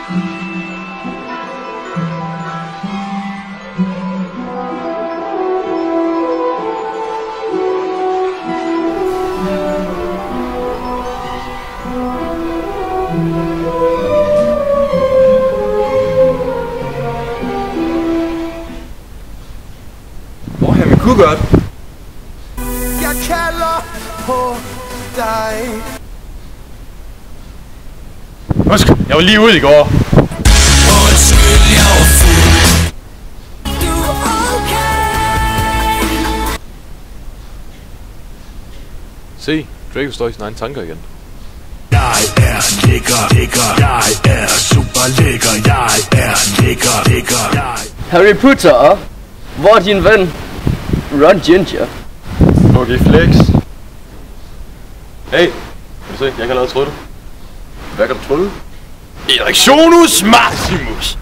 Hvor er min kukkert? Jeg kalder på dig. Husk, jeg var lige ude i går. Undskyld, jeg var fuld. Du er okay. Se, Draco står i sine egne tanker igen. Jeg er lækker. Jeg er super lækker. Jeg er lækker. Harry Potter, hvor er din ven? Ron Ginger. Okay, flex. Hey, kan du se, jeg kan allerede trylle. Hvad kan du trylle? Erectionus Maximus!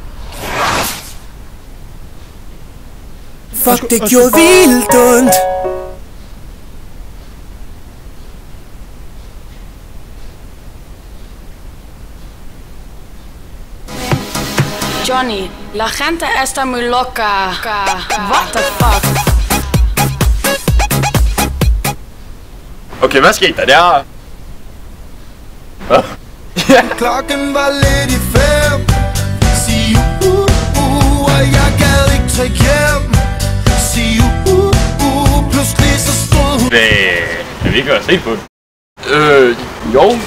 Fuck, det gjorde vildt ondt. Johnny, la gente está muy loca. What the fuck? Okay, hvad skete der der? Klokken var lidt i 5. Sig og jeg gad ikke tage hjem. Sig pludselig så stod hun. Hvad? Kan vi ikke gøre se på det? Jo.